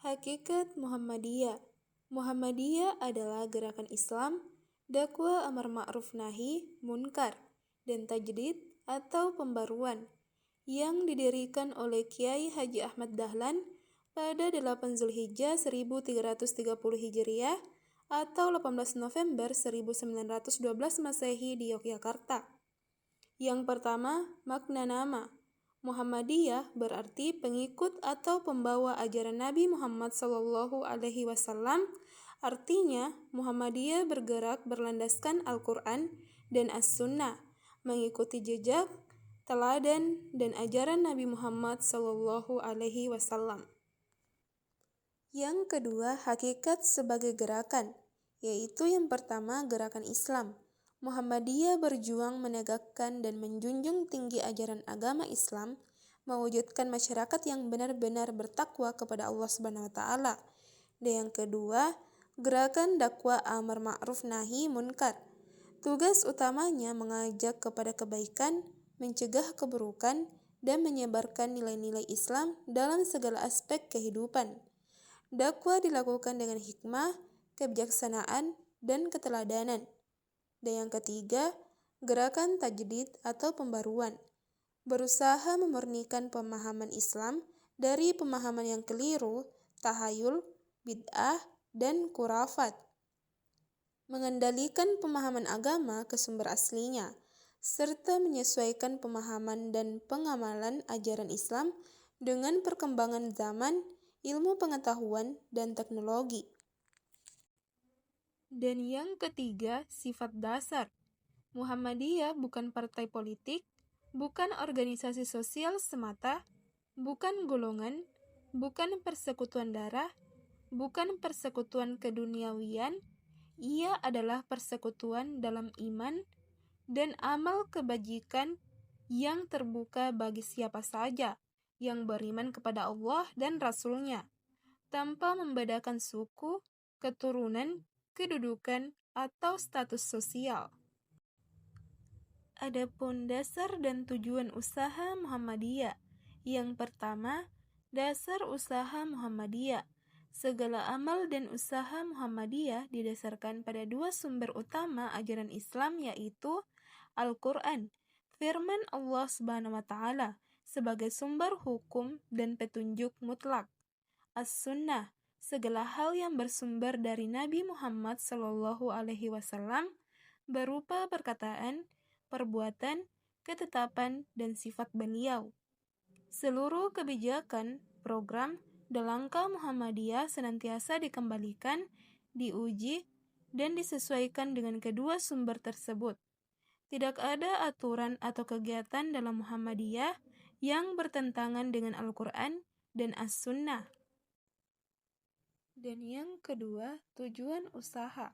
Hakikat Muhammadiyah. Muhammadiyah adalah gerakan Islam, dakwah amar ma'ruf nahi munkar, dan tajdid atau pembaruan yang didirikan oleh Kiai Haji Ahmad Dahlan pada 8 Zulhijjah 1330 Hijriah atau 18 November 1912 Masehi di Yogyakarta. Yang pertama, makna nama. Muhammadiyah berarti pengikut atau pembawa ajaran Nabi Muhammad SAW. Artinya, Muhammadiyah bergerak berlandaskan Al-Quran dan As-Sunnah, mengikuti jejak, teladan, dan ajaran Nabi Muhammad SAW. Yang kedua, hakikat sebagai gerakan, yaitu yang pertama gerakan Islam. Muhammadiyah berjuang menegakkan dan menjunjung tinggi ajaran agama Islam, mewujudkan masyarakat yang benar-benar bertakwa kepada Allah SWT. Dan yang kedua, gerakan dakwah amar ma'ruf nahi munkar. Tugas utamanya mengajak kepada kebaikan, mencegah keburukan, dan menyebarkan nilai-nilai Islam dalam segala aspek kehidupan. Dakwah dilakukan dengan hikmah, kebijaksanaan, dan keteladanan. Dan yang ketiga, gerakan tajdid atau pembaruan. Berusaha memurnikan pemahaman Islam dari pemahaman yang keliru, tahayul, bid'ah, dan khurafat. Mengendalikan pemahaman agama ke sumber aslinya, serta menyesuaikan pemahaman dan pengamalan ajaran Islam dengan perkembangan zaman, ilmu pengetahuan, dan teknologi. Dan yang ketiga, sifat dasar. Muhammadiyah bukan partai politik, bukan organisasi sosial semata, bukan golongan, bukan persekutuan darah, bukan persekutuan keduniawian. Ia adalah persekutuan dalam iman dan amal kebajikan yang terbuka bagi siapa saja yang beriman kepada Allah dan Rasul-Nya, tanpa membedakan suku, keturunan, kedudukan, atau status sosial. Adapun dasar dan tujuan usaha Muhammadiyah. Yang pertama, dasar usaha Muhammadiyah. Segala amal dan usaha Muhammadiyah didasarkan pada dua sumber utama ajaran Islam, yaitu Al-Quran, firman Allah SWT, sebagai sumber hukum dan petunjuk mutlak. As-Sunnah, segala hal yang bersumber dari Nabi Muhammad SAW berupa perkataan, perbuatan, ketetapan, dan sifat beliau. Seluruh kebijakan, program, dan langkah Muhammadiyah senantiasa dikembalikan, diuji, dan disesuaikan dengan kedua sumber tersebut. Tidak ada aturan atau kegiatan dalam Muhammadiyah yang bertentangan dengan Al-Quran dan As-Sunnah. Dan yang kedua, tujuan usaha.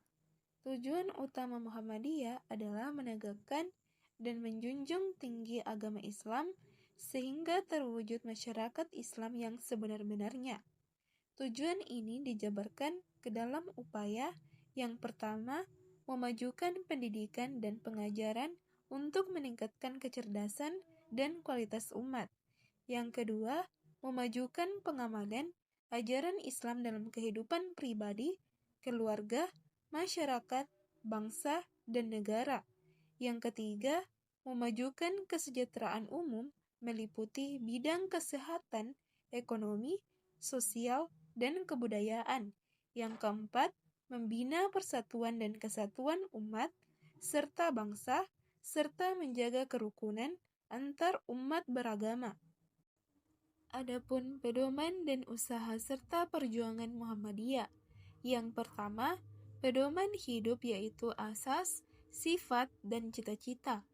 Tujuan utama Muhammadiyah adalah menegakkan dan menjunjung tinggi agama Islam sehingga terwujud masyarakat Islam yang sebenar-benarnya. Tujuan ini dijabarkan ke dalam upaya yang pertama, memajukan pendidikan dan pengajaran untuk meningkatkan kecerdasan dan kualitas umat. Yang kedua, memajukan pengamalan ajaran Islam dalam kehidupan pribadi, keluarga, masyarakat, bangsa, dan negara. Yang ketiga, memajukan kesejahteraan umum meliputi bidang kesehatan, ekonomi, sosial, dan kebudayaan. Yang keempat, membina persatuan dan kesatuan umat serta bangsa, serta menjaga kerukunan antar umat beragama. Adapun pedoman dan usaha serta perjuangan Muhammadiyah. Yang pertama, pedoman hidup yaitu asas, sifat, dan cita-cita.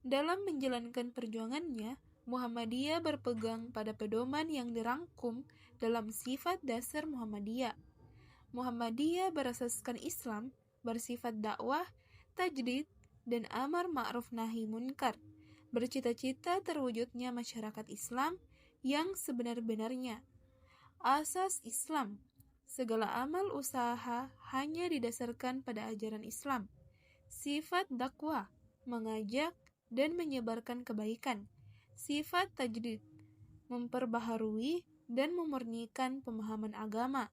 Dalam menjalankan perjuangannya, Muhammadiyah berpegang pada pedoman yang dirangkum dalam sifat dasar Muhammadiyah. Muhammadiyah berasaskan Islam bersifat dakwah, tajdid, dan amar ma'ruf nahi munkar, bercita-cita terwujudnya masyarakat Islam yang sebenar-benarnya. Asas Islam: segala amal usaha hanya didasarkan pada ajaran Islam. Sifat dakwah: mengajak dan menyebarkan kebaikan. Sifat tajdid: memperbaharui dan memurnikan pemahaman agama.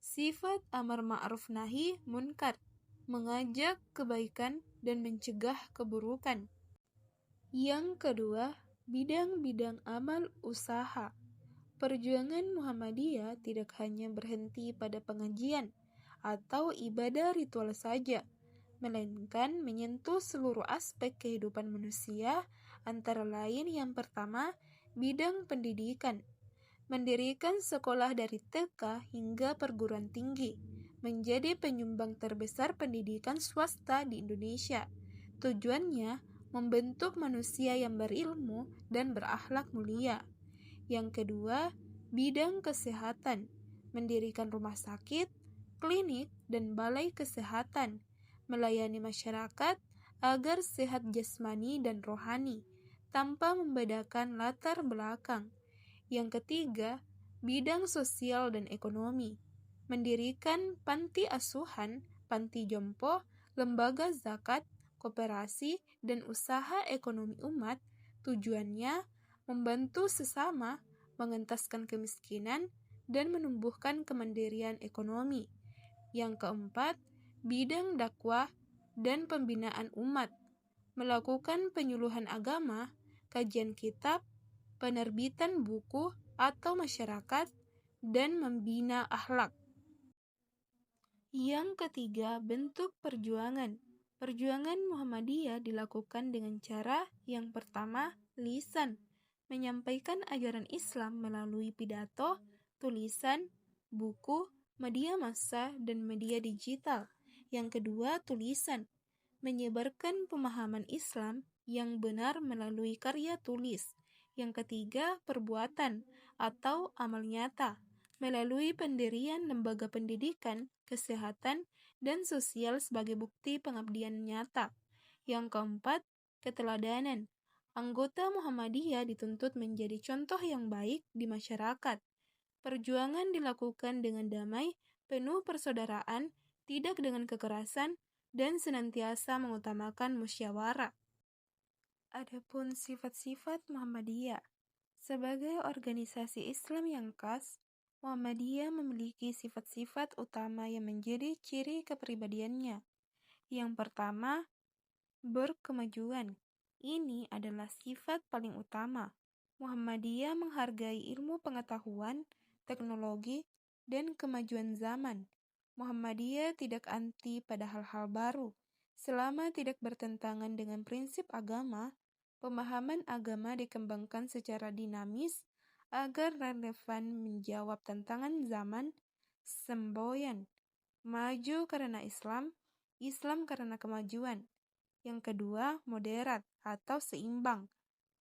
Sifat amar ma'ruf nahi munkar: mengajak kebaikan dan mencegah keburukan. Yang kedua, bidang-bidang amal usaha. Perjuangan Muhammadiyah tidak hanya berhenti pada pengajian atau ibadah ritual saja, melainkan menyentuh seluruh aspek kehidupan manusia, antara lain yang pertama, bidang pendidikan. Mendirikan sekolah dari TK hingga perguruan tinggi, menjadi penyumbang terbesar pendidikan swasta di Indonesia. Tujuannya membentuk manusia yang berilmu dan berakhlak mulia. Yang kedua, bidang kesehatan. Mendirikan rumah sakit, klinik, dan balai kesehatan, melayani masyarakat agar sehat jasmani dan rohani, tanpa membedakan latar belakang. Yang ketiga, bidang sosial dan ekonomi. Mendirikan panti asuhan, panti jompo, lembaga zakat, koperasi, dan usaha ekonomi umat. Tujuannya membantu sesama, mengentaskan kemiskinan, dan menumbuhkan kemandirian ekonomi. Yang keempat, bidang dakwah dan pembinaan umat. Melakukan penyuluhan agama, kajian kitab, penerbitan buku atau masyarakat, dan membina akhlak. Yang ketiga, bentuk perjuangan. Perjuangan Muhammadiyah dilakukan dengan cara yang pertama, lisan, menyampaikan ajaran Islam melalui pidato, tulisan, buku, media massa, dan media digital. Yang kedua, tulisan, menyebarkan pemahaman Islam yang benar melalui karya tulis. Yang ketiga, perbuatan atau amal nyata, melalui pendirian lembaga pendidikan, kesehatan, dan sosial sebagai bukti pengabdian nyata. Yang keempat, keteladanan. Anggota Muhammadiyah dituntut menjadi contoh yang baik di masyarakat. Perjuangan dilakukan dengan damai, penuh persaudaraan, tidak dengan kekerasan, dan senantiasa mengutamakan musyawarah. Adapun sifat-sifat Muhammadiyah. Sebagai organisasi Islam yang khas, Muhammadiyah memiliki sifat-sifat utama yang menjadi ciri kepribadiannya. Yang pertama, berkemajuan. Ini adalah sifat paling utama. Muhammadiyah menghargai ilmu pengetahuan, teknologi, dan kemajuan zaman. Muhammadiyah tidak anti pada hal-hal baru. Selama tidak bertentangan dengan prinsip agama, pemahaman agama dikembangkan secara dinamis agar relevan menjawab tantangan zaman. Semboyan, maju karena Islam, Islam karena kemajuan. Yang kedua, moderat atau seimbang,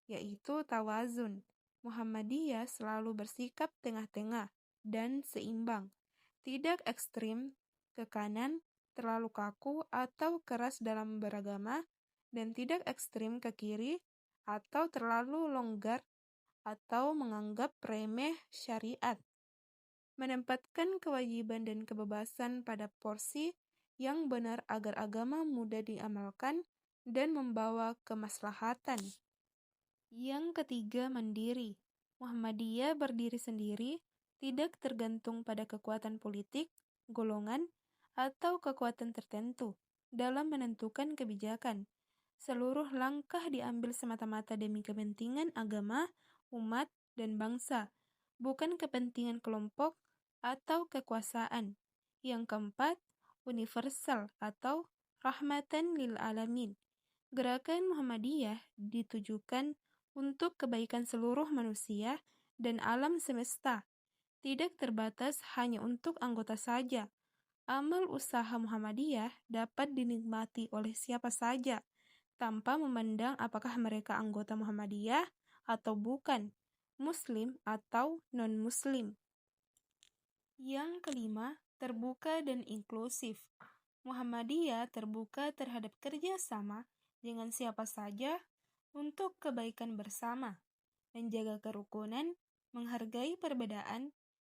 yaitu tawazun. Muhammadiyah selalu bersikap tengah-tengah dan seimbang, tidak ekstrim ke kanan, terlalu kaku atau keras dalam beragama, dan tidak ekstrim ke kiri atau terlalu longgar atau menganggap remeh syariat. Menempatkan kewajiban dan kebebasan pada porsi yang benar agar agama mudah diamalkan dan membawa kemaslahatan. Yang ketiga, mandiri. Muhammadiyah berdiri sendiri, tidak tergantung pada kekuatan politik, golongan, atau kekuatan tertentu dalam menentukan kebijakan. Seluruh langkah diambil semata-mata demi kepentingan agama, umat, dan bangsa, bukan kepentingan kelompok atau kekuasaan. Yang keempat, universal atau rahmatan lil alamin. Gerakan Muhammadiyah ditujukan untuk kebaikan seluruh manusia dan alam semesta, tidak terbatas hanya untuk anggota saja. Amal usaha Muhammadiyah dapat dinikmati oleh siapa saja, tanpa memandang apakah mereka anggota Muhammadiyah atau bukan, Muslim atau non-Muslim. Yang kelima, terbuka dan inklusif. Muhammadiyah terbuka terhadap kerjasama dengan siapa saja untuk kebaikan bersama, menjaga kerukunan, menghargai perbedaan,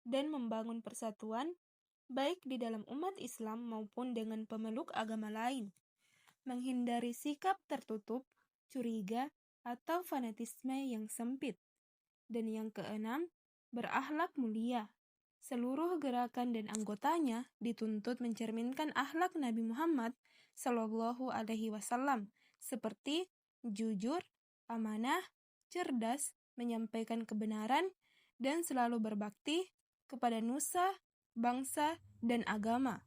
dan membangun persatuan baik di dalam umat Islam maupun dengan pemeluk agama lain. Menghindari sikap tertutup, curiga, atau fanatisme yang sempit. Dan yang keenam, berakhlak mulia. Seluruh gerakan dan anggotanya dituntut mencerminkan akhlak Nabi Muhammad Shallallahu Alaihi Wasallam seperti jujur, amanah, cerdas, menyampaikan kebenaran, dan selalu berbakti kepada nusa, bangsa, dan agama.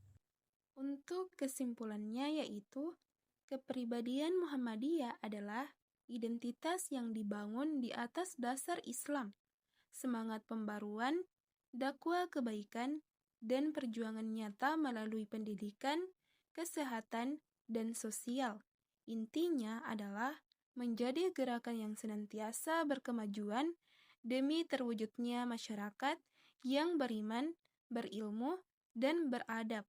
Untuk kesimpulannya yaitu, kepribadian Muhammadiyah adalah identitas yang dibangun di atas dasar Islam, semangat pembaruan, dakwah kebaikan, dan perjuangan nyata melalui pendidikan, kesehatan, dan sosial. Intinya adalah menjadi gerakan yang senantiasa berkemajuan demi terwujudnya masyarakat yang beriman, berilmu, dan beradab.